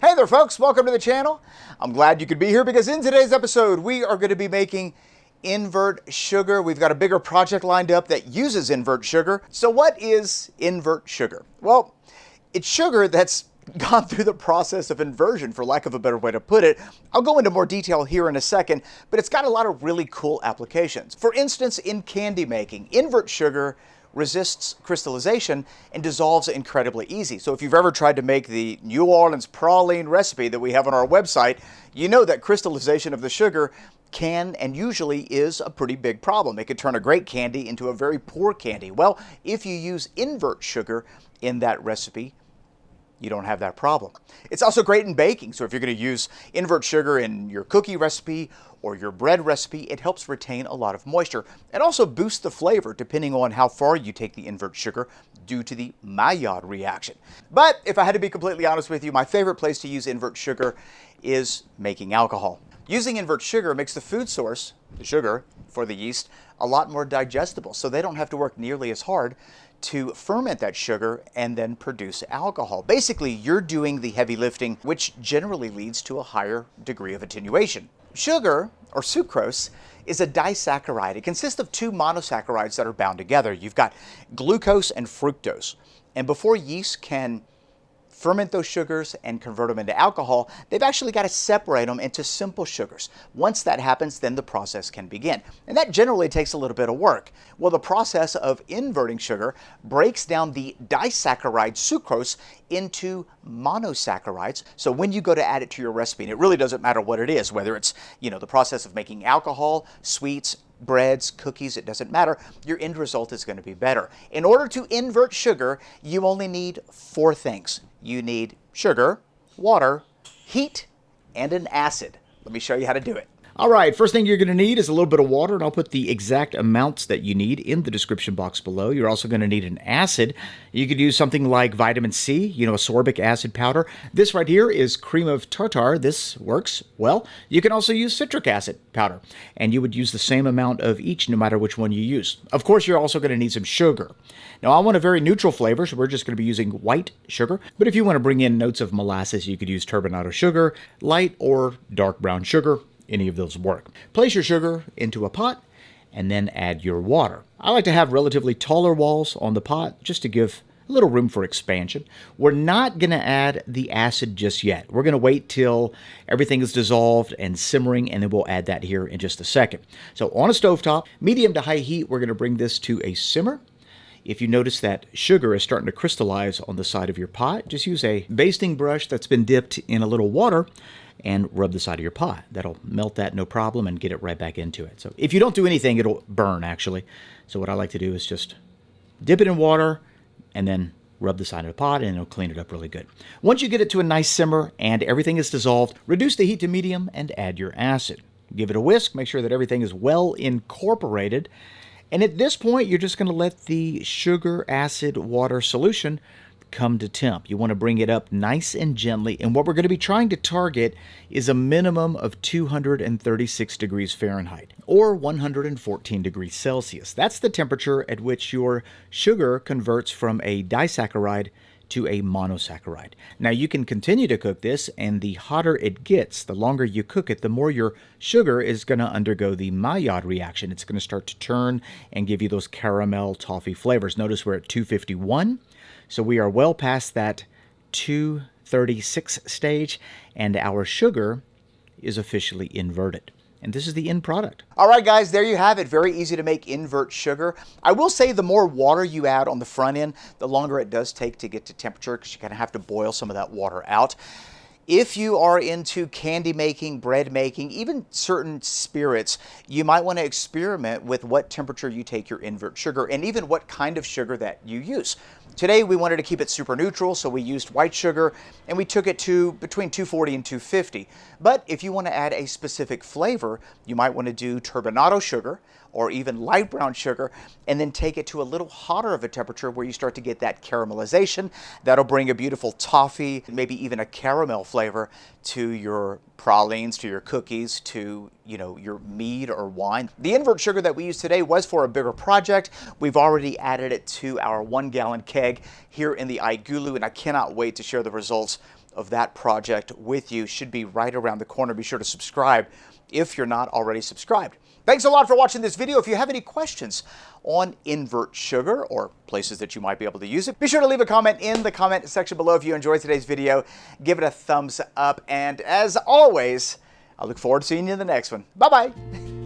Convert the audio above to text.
Hey there folks, welcome to the channel. I'm glad you could be here because in today's episode we are going to be making invert sugar. We've got a bigger project lined up that uses invert sugar. So what is invert sugar? Well, it's sugar that's gone through the process of inversion, for lack of a better way to put it. I'll go into more detail here in a second, but it's got a lot of really cool applications. For instance, in candy making, invert sugar resists crystallization and dissolves incredibly easy. So if you've ever tried to make the New Orleans praline recipe that we have on our website, you know that crystallization of the sugar can and usually is a pretty big problem. It could turn a great candy into a very poor candy. Well, if you use invert sugar in that recipe, you don't have that problem. It's also great in baking. So if you're going to use invert sugar in your cookie recipe or your bread recipe, it helps retain a lot of moisture and also boosts the flavor depending on how far you take the invert sugar due to the Maillard reaction. But if I had to be completely honest with you, my favorite place to use invert sugar is making alcohol. Using invert sugar makes the food source, the sugar for the yeast, a lot more digestible, so they don't have to work nearly as hard to ferment that sugar and then produce alcohol. Basically, you're doing the heavy lifting, which generally leads to a higher degree of attenuation. Sugar, or sucrose, is a disaccharide. It consists of two monosaccharides that are bound together. You've got glucose and fructose. And before yeast can ferment those sugars and convert them into alcohol, they've actually got to separate them into simple sugars. Once that happens, then the process can begin. And that generally takes a little bit of work. Well, the process of inverting sugar breaks down the disaccharide sucrose into monosaccharides. So when you go to add it to your recipe, and it really doesn't matter what it is, whether it's, the process of making alcohol, sweets, breads, cookies, it doesn't matter, your end result is going to be better. In order to invert sugar, you only need four things. You need sugar, water, heat, and an acid. Let me show you how to do it. All right, first thing you're going to need is a little bit of water, and I'll put the exact amounts that you need in the description box below. You're also going to need an acid. You could use something like vitamin C, ascorbic acid powder. This right here is cream of tartar. This works well. You can also use citric acid powder, and you would use the same amount of each no matter which one you use. Of course, you're also going to need some sugar. Now, I want a very neutral flavor, so we're just going to be using white sugar. But if you want to bring in notes of molasses, you could use turbinado sugar, light or dark brown sugar. Any of those work. Place your sugar into a pot and then add your water. I like to have relatively taller walls on the pot just to give a little room for expansion. We're not going to add the acid just yet. We're going to wait till everything is dissolved and simmering, and then we'll add that here in just a second. So on a stovetop, medium to high heat, we're going to bring this to a simmer. If you notice that sugar is starting to crystallize on the side of your pot, just use a basting brush that's been dipped in a little water and rub the side of your pot. That'll melt that no problem and get it right back into it. So if you don't do anything, it'll burn actually. So what I like to do is just dip it in water and then rub the side of the pot, and it'll clean it up really good. Once you get it to a nice simmer and everything is dissolved, reduce the heat to medium and add your acid. Give it a whisk, make sure that everything is well incorporated. And at this point, you're just going to let the sugar, acid, water solution come to temp. You want to bring it up nice and gently, and what we're going to be trying to target is a minimum of 236 degrees Fahrenheit or 114 degrees Celsius. That's the temperature at which your sugar converts from a disaccharide to a monosaccharide. Now you can continue to cook this, and the hotter it gets, the longer you cook it, the more your sugar is going to undergo the Maillard reaction. It's going to start to turn and give you those caramel toffee flavors. Notice we're at 251. So we are well past that 236 stage, and our sugar is officially inverted. And this is the end product. All right, guys, there you have it. Very easy to make invert sugar. I will say the more water you add on the front end, the longer it does take to get to temperature, because you kind of have to boil some of that water out. If you are into candy making, bread making, even certain spirits, you might want to experiment with what temperature you take your invert sugar and even what kind of sugar that you use. Today we wanted to keep it super neutral, so we used white sugar and we took it to between 240 and 250. But if you want to add a specific flavor, you might want to do turbinado sugar or even light brown sugar, and then take it to a little hotter of a temperature where you start to get that caramelization. That'll bring a beautiful toffee, maybe even a caramel flavor to your pralines, to your cookies, to your mead or wine. The invert sugar that we used today was for a bigger project. We've already added it to our 1-gallon keg here in the iGulu, and I cannot wait to share the results of that project with you should be right around the corner. Be sure to subscribe if you're not already subscribed. Thanks a lot for watching this video. If you have any questions on invert sugar or places that you might be able to use it, be sure to leave a comment in the comment section below. If you enjoyed today's video, give it a thumbs up. And as always, I look forward to seeing you in the next one. Bye-bye.